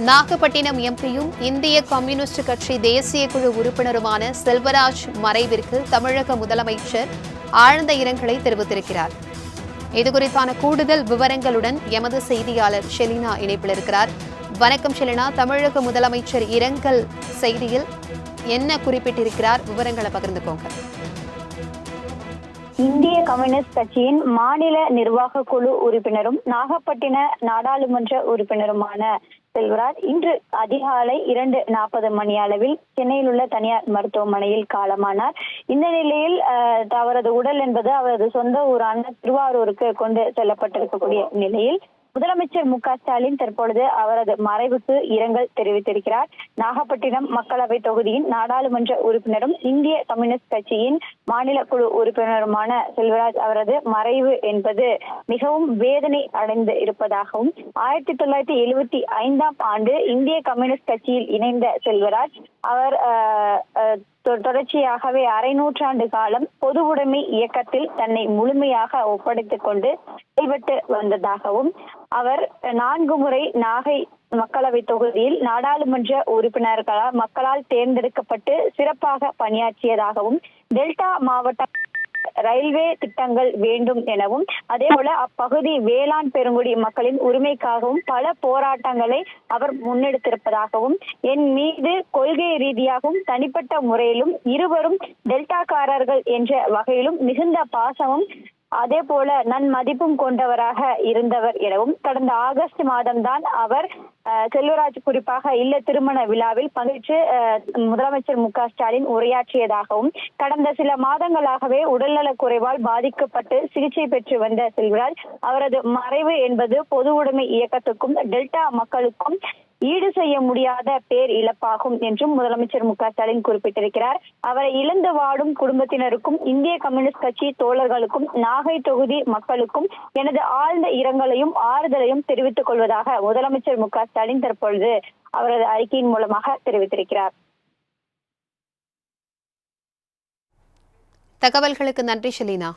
நாகப்பட்டினம் எம்பியும் இந்திய கம்யூனிஸ்ட் கட்சி தேசிய குழு உறுப்பினருமான செல்வராஜ் மறைவிற்கு தமிழக முதலமைச்சர் ஆழ்ந்த இரங்கலை தெரிவித்திருக்கிறார். இதுகுறித்தான கூடுதல் விவரங்களுடன் எமது செய்தியாளர் ஷெலினா இணைப்பில் இருக்கிறார். வணக்கம் ஷெலினா. தமிழக முதலமைச்சர் இரங்கல் செய்தியில் என்ன குறிப்பிட்டிருக்கிறார்? விவரங்களை பகிர்ந்துக்கோங்க. இந்திய கம்யூனிஸ்ட் கட்சியின் மாநில நிர்வாக குழு உறுப்பினரும் நாகப்பட்டின நாடாளுமன்ற உறுப்பினருமான செல்வராஜ் இன்று அதிகாலை 2:40 மணி அளவில் சென்னையில் உள்ள தனியார் மருத்துவமனையில் காலமானார். இந்த நிலையில் அவரது உடல் என்பது அவரது சொந்த ஊரான திருவாரூருக்கு கொண்டு செல்லப்பட்டிருக்கக்கூடிய நிலையில் முதலமைச்சர் மு.க.ஸ்டாலின் தற்பொழுது அவரது மறைவுக்கு இரங்கல் தெரிவித்திருக்கிறார். நாகப்பட்டினம் மக்களவை தொகுதியின் நாடாளுமன்ற உறுப்பினரும் இந்திய கம்யூனிஸ்ட் கட்சியின் மாநில குழு உறுப்பினருமான செல்வராஜ் அவரது மறைவு என்பது மிகவும் வேதனை அடைந்து இருப்பதாகவும் 1975ஆம் ஆண்டு இந்திய கம்யூனிஸ்ட் கட்சியில் இணைந்த செல்வராஜ் அவர் தொடர்ச்சியாகவே அரை நூற்றாண்டு காலம் பொது உடைமை இயக்கத்தில் தன்னை முழுமையாக ஒப்படைத்துக் கொண்டு செயல்பட்டு வந்ததாகவும் அவர் 4 முறை நாகை மக்களவை தொகுதியில் நாடாளுமன்ற உறுப்பினர்களால் மக்களால் தேர்ந்தெடுக்கப்பட்டு சிறப்பாக பணியாற்றியதாகவும் டெல்டா மாவட்ட ரயில்வே திட்டங்கள் வேண்டும் எனவும் அதே போல அப்பகுதி வேளாண் பெருங்குடி மக்களின் உரிமைக்காகவும் பல போராட்டங்களை அவர் முன்னெடுத்திருப்பதாகவும் என் மீது கொள்கை ரீதியாகவும் தனிப்பட்ட முறையிலும் இருவரும் டெல்டாக்காரர்கள் என்ற வகையிலும் மிகுந்த பாசமும் அதே போல நன்மதிப்பும் கொண்டவராக இருந்தவர் எனவும் கடந்த ஆகஸ்ட் மாதம்தான் அவர் செல்வராஜ் குறிப்பாக இல்ல திருமண விழாவில் பங்கேற்று முதலமைச்சர் மு.க.ஸ்டாலின் உரையாற்றியதாகவும் கடந்த சில மாதங்களாகவே உடல்நலக் குறைவால் பாதிக்கப்பட்டு சிகிச்சை பெற்று வந்த செல்வராஜ் அவரது மறைவு என்பது பொது உடைமை இயக்கத்துக்கும் டெல்டா மக்களுக்கும் ஈடு செய்ய முடியாத பேர் இழப்பாகும் என்றும் முதலமைச்சர் மு.க.ஸ்டாலின் குறிப்பிட்டிருக்கிறார். அவரை இழந்து வாடும் குடும்பத்தினருக்கும் இந்திய கம்யூனிஸ்ட் கட்சி தோழர்களுக்கும் நாகை தொகுதி மக்களுக்கும் எனது ஆழ்ந்த இரங்கலையும் ஆறுதலையும் தெரிவித்துக் கொள்வதாக முதலமைச்சர் மு.க.ஸ்டாலின் தற்பொழுது அவரது அறிக்கையின் மூலமாக தெரிவித்திருக்கிறார். தகவல்களுக்கு நன்றி ஷெலினா.